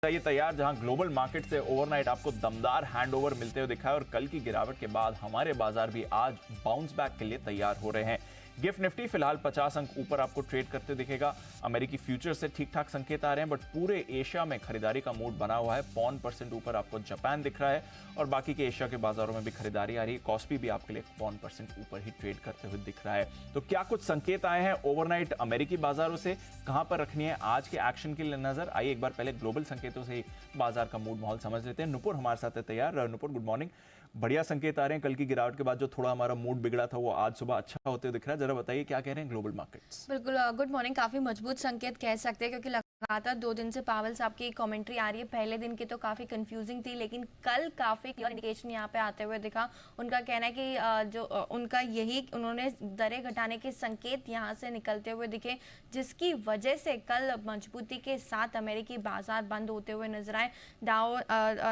ये तैयार, जहां ग्लोबल मार्केट से ओवरनाइट आपको दमदार हैंडओवर मिलते हुए दिखा है और कल की गिरावट के बाद हमारे बाजार भी आज बाउंस बैक के लिए तैयार हो रहे हैं। गिफ्ट निफ्टी फिलहाल 50 अंक ऊपर आपको ट्रेड करते दिखेगा। अमेरिकी फ्यूचर से ठीक ठाक संकेत आ रहे हैं, बट पूरे एशिया में खरीदारी का मूड बना हुआ है। 0.5% ऊपर आपको जापान दिख रहा है और बाकी के एशिया के बाजारों में भी खरीदारी आ रही है। कॉस्पी भी आपके लिए 0.5% ऊपर ही ट्रेड करते हुए दिख रहा है। तो क्या कुछ संकेत आए हैं ओवरनाइट अमेरिकी बाजारों से, कहां पर रखनी है आज के एक्शन की नजर? आइए एक बार पहले ग्लोबल संकेतों से बाजार का मूड माहौल समझ लेते हैं। नुपुर हमारे साथ है तैयार। Nupur, good morning. बढ़िया संकेत आ रहे हैं। कल की गिरावट के बाद जो थोड़ा हमारा मूड बिगड़ा था वो आज सुबह अच्छा होते हुए दिख रहा है। जरा बताइए क्या कह रहे हैं ग्लोबल मार्केट्स? बिल्कुल, गुड मॉर्निंग। काफी मजबूत संकेत कह सकते हैं, क्योंकि लगातार 2 दिन से पावेल साहब की कमेंट्री आ रही है। पहले दिन की तो काफी कंफ्यूजिंग थी, लेकिन कल काफी क्लियर इंडिकेशन यहाँ पे आते हुए दिखा। उनका कहना है कि उनका यही उन्होंने दरें घटाने के संकेत यहाँ से निकलते हुए दिखे, जिसकी वजह से कल मजबूती के साथ अमेरिकी बाजार बंद होते हुए नजर आए। डाउ,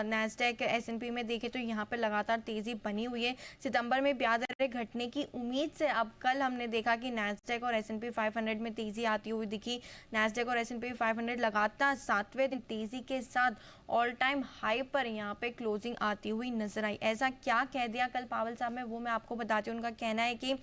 नैस्डैक, S&P में देखे तो यहाँ पे लगातार तेजी बनी हुई है। सितंबर में ब्याज दरें घटने की उम्मीद से अब कल हमने देखा कि नैस्डैक और S&P 500 में तेजी आती हुई दिखी। नैस्डैक और S&P 500 लगातार 7वें दिन तेजी के साथ ऑल टाइम हाई पर यहाँ पे क्लोजिंग आती हुई नजर आई। ऐसा क्या कह दिया कल पावेल साहब ने, वो मैं आपको बताती हूँ। उनका कहना है कि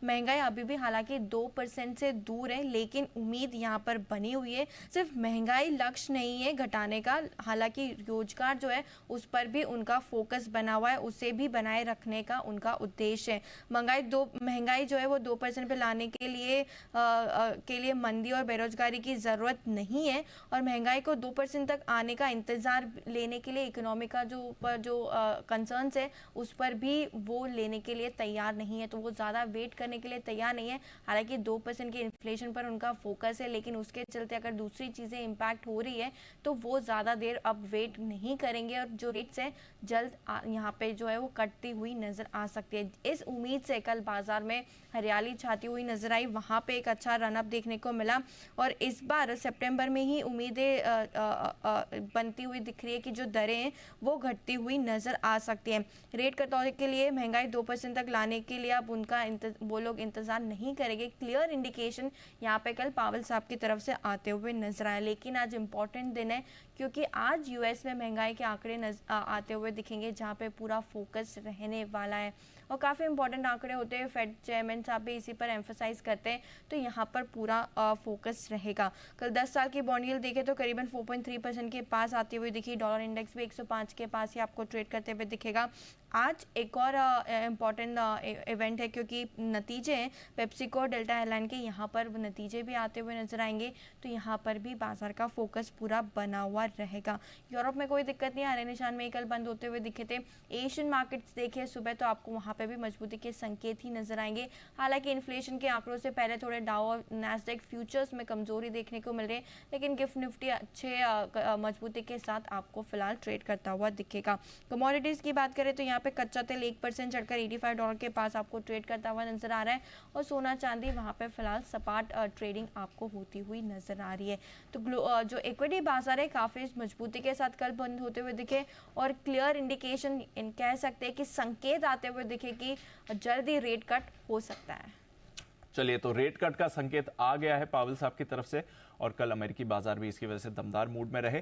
महंगाई अभी भी हालांकि 2% से दूर है, लेकिन उम्मीद यहाँ पर बनी हुई है। सिर्फ महंगाई लक्ष्य नहीं है घटाने का, हालांकि रोजगार जो है उस पर भी उनका फोकस बना हुआ है, उसे भी बनाए रखने का उनका उद्देश्य है। महंगाई जो है वो 2% पे लाने के लिए मंदी और बेरोजगारी की जरूरत नहीं है, और महंगाई को 2% तक आने का इंतजार लेने के लिए इकोनॉमी का जो कंसर्न्स है उस पर भी वो लेने के लिए तैयार नहीं है। तो वो ज्यादा वेट करने के लिए तैयार नहीं है। हालांकि 2% की इन्फ्लेशन पर उनका फोकस है, लेकिन उसके चलते अगर दूसरी चीजें इंपैक्ट हो रही है तो वो ज्यादा देर अब वेट नहीं करेंगे, और जो रेट्स है जल्द यहाँ पे जो है वो कटती हुई नजर आ सकती है। इस उम्मीद से कल बाजार में हरियाली छाती हुई नजर आई। वहां पे एक अच्छा रनअप देखने को मिला, और इस बार सितंबर में ही उम्मीदें बनती हुई दिख रही है कि जो दरें हैं वो घटती हुई नजर आ सकती है। रेट कटौती के लिए महंगाई 2% तक लाने के लिए अब उनका वो लोग इंतजार नहीं करेंगे। क्लियर इंडिकेशन यहाँ पे कल पावेल साहब की तरफ से आते हुए नजर आया। लेकिन आज इंपॉर्टेंट दिन है, क्योंकि आज यूएस में महंगाई के आंकड़े आते हुए दिखेंगे, जहाँ पे पूरा फोकस रहने वाला है, और काफ़ी इंपॉर्टेंट आंकड़े होते हैं। फेड चेयरमैन साहब भी इसी पर एम्फसाइज करते हैं, तो यहाँ पर पूरा फोकस रहेगा। कल 10 साल की बॉन्ड यील्ड देखे तो करीबन 4.3% के पास आती हुई दिखी। डॉलर इंडेक्स भी 105 के पास ही आपको ट्रेड करते हुए दिखेगा। आज एक और इम्पॉर्टेंट इवेंट है, क्योंकि नतीजे हैं पेप्सिको डेल्टा एयरलाइन के, यहाँ पर नतीजे भी आते हुए नजर आएंगे, तो यहाँ पर भी बाजार का फोकस पूरा बना हुआ रहेगा। यूरोप में कोई दिक्कत नहीं, हरे निशान में ही कल बंद होते हुए दिखे थे। एशियन मार्केट्स देखिए सुबह तो आपको वहाँ पे भी मजबूती के संकेत ही नजर आएंगे। हालांकि इन्फ्लेशन के आंकड़ों से पहले थोड़े डाउ और नैस्डैक फ्यूचर्स में कमजोरी देखने को मिल रही है, लेकिन गिफ्ट निफ्टी अच्छे मजबूती के साथ आपको फिलहाल ट्रेड करता हुआ दिखेगा। कमोडिटीज की बात करें तो यहाँ पे कच्चा तेल 1% चढ़कर $85 के पास आपको ट्रेड करता हुआ नजर आ रहा है, और सोना चांदी वहाँ पे फिलहाल सपाट ट्रेडिंग आपको होती हुई नजर आ रही है। तो जो इक्विटी बाजार है काफी मजबूती के साथ कल बंद होते हुए दिखे, और क्लियर इंडिकेशन कह सकते हैं कि संकेत आते हुए दिखे कि जल्दी रेट कट हो सकता है। चलिए, तो रेट कट का संकेत आ गया है पावेल साहब की तरफ से, और कल अमेरिकी बाजार भी इसकी वजह से दमदार मूड में रहे।